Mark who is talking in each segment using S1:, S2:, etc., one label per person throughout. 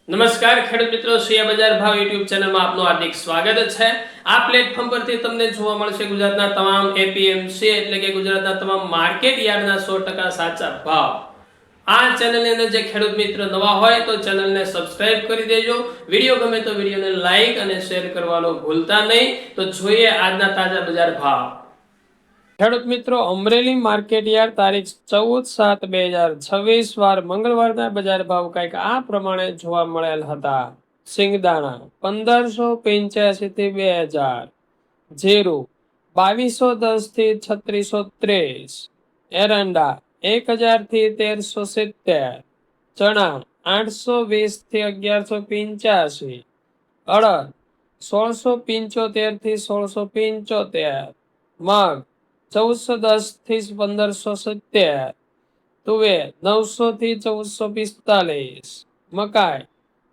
S1: નમસ્કાર ખેડૂત મિત્રો, શિયા બજાર ભાવ યુટ્યુબ ચેનલમાં આપનું હાર્દિક સ્વાગત છે। આ પ્લેટફોર્મ પરથી તમને જોવા મળશે ગુજરાતના તમામ એપીએમસી એટલે કે ગુજરાતના તમામ માર્કેટ યાર્ડના 100% સાચા ભાવ। આ ચેનલની અંદર જે ખેડૂત મિત્ર નવા હોય તો ચેનલને સબસ્ક્રાઇબ કરી દેજો। વિડીયો ગમે તો વિડીયોને લાઈક અને શેર કરવાનું ભૂલતા નહીં। તો જોઈએ આજના તાજા બજાર ભાવ। ખેડૂત મિત્રો, અમરેલી માર્કેટ યાર્ડ તારીખ 14/7/2026 વાર મંગળવારના બજાર ભાવ કંઈક આ પ્રમાણે જોવા મળેલ હતા। સિંગદાણા 1585 થી 2000, જીરું 2210 થી 3630, એરંડા 1000 થી 1370, ચણા 820 થી 1185, અડદ 1675 થી 1675, મગ 1410 થી 1570, તુવેર 900 થી 1445, મકાઈ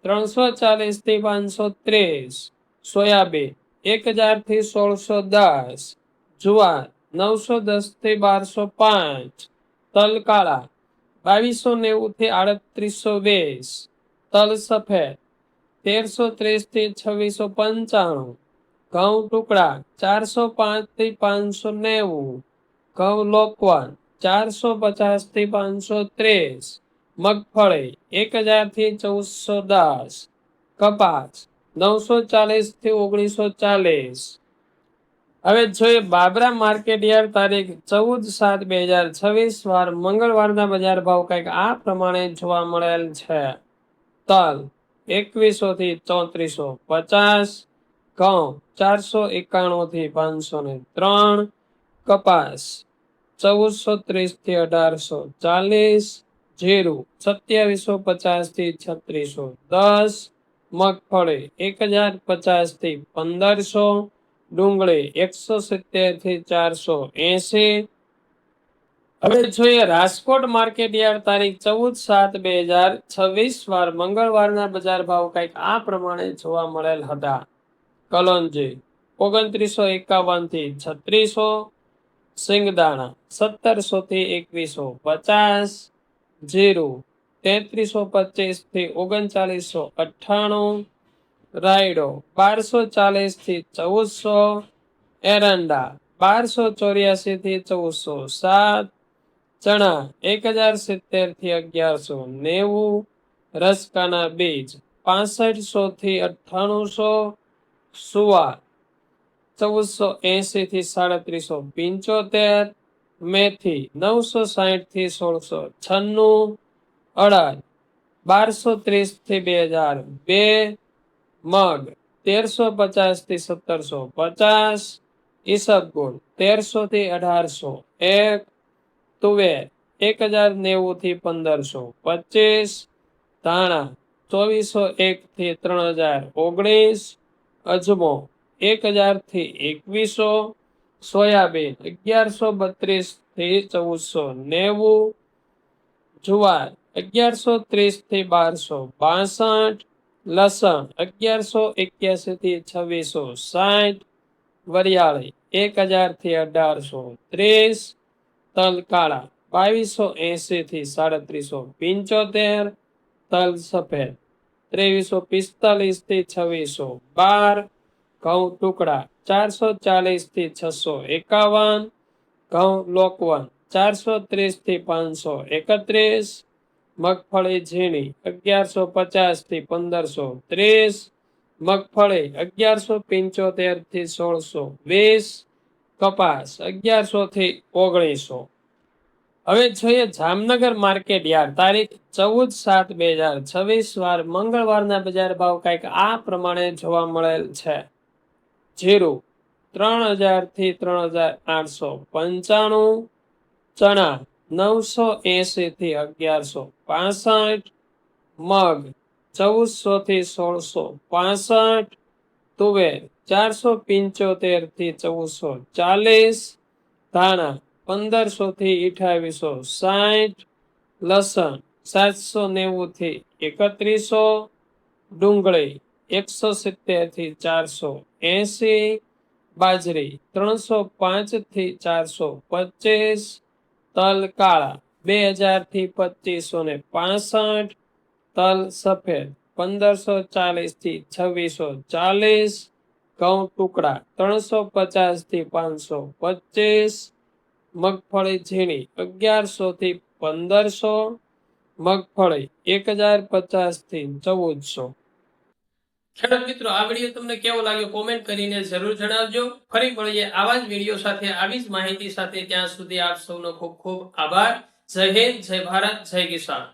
S1: 340 થી 530, સોયાબીન 1000 થી 1610, જુવાર 910 થી 1205, તલ કાળા 2290 થી 3820, તલ સફેદ 1330 થી 2695, ઘઉં ટુકડા 405 થી 590, ઘઉં લોકવન 450 થી 530, મગફળી 1000 થી 1410, કપાસ 940 થી 1940। હવે જોઈએ બાબરા માર્કેટ યાર્ડ તારીખ 14/7/2026 વાર મંગળવારના બજાર ભાવ કંઈક આ પ્રમાણે જોવા મળેલ છે। તલ 2100 થી 3450, ઘઉં 491 થી 503, કપાસ 1430 થી 1840, જીરું 2750 થી 3610, મગફળી 1050 થી 1500, ડુંગળી 170 થી 480। હવે જોઈએ રાજકોટ માર્કેટ યાર્ડ તારીખ 14/7/2026 વાર મંગળવારના બજાર ભાવ કંઈક આ પ્રમાણે જોવા મળેલ હતા। કલોંજી 2951 થી 3600, સિંગદાણા 1700 થી 2150, જીરું 3325 થી 3998, રાયડો 1240 થી 1400, એરંડા 1284 થી 1407, ચણા 1070 થી 1190, રસકાના બીજ 6500 થી 9800, સુવાર 1480 થી 3775, મેથી 960 થી 1696, અડદ 1230 થી 2002, મગ 1350 થી 1750, ઈસબગુલ 1300 થી 1801, તુવેર 1090 થી 1525, ધાણા 2401 થી 3019, અજમો 1000 થી 2100, સોયાબીન 1132 થી 1490, જુવાર 1130 થી 1262, લસણ 1181 થી 2660, વરિયાળી 1000 થી 1830, તલ કાળા 2280 થી 3775, તલ સફેદ 2345 થી 2612, ઘઉં ટુકડા 440 થી 651, ઘઉં લોકવન 430 થી 531, મગફળી ઝીણી 1150 થી 1530, મગફળી 1175 થી 1620, કપાસ 1100 થી 1900। હવે જોઈએ જામનગર માર્કેટ યાર્ડ તારીખ 14/7/2026 વાર મંગળવારના બજાર ભાવ કંઈક આ પ્રમાણે જોવા મળેલ છે। જીરું 3000 થી 3895, ચણા 980 થી 1165, મગ 1400 થી 1665, તુવેર 475 થી 1440, ધાણા 1500 થી 2860, લસણ 790 થી 3100, ડુંગળી 170 થી 480, બાજરી 305 થી 425, તલ કાળા 2000 થી 2565, તલ સફેદ 1540 થી 2640, ઘઉં ટુકડા 350 થી 525, મગફળી ઝીણી 1100 થી 1500, મગફળી 1050 થી 1400। ખેડૂત મિત્રો, આ વિડીયો તમને કેવો લાગ્યો કોમેન્ટ કરીને જરૂર જણાવજો। ફરી મળીએ આવા જ વિડીયો સાથે, આવી જ માહિતી સાથે। ત્યાં સુધી આપ સૌનો ખૂબ ખૂબ આભાર। જય હિન્દ, જય ભારત, જય કિસાન।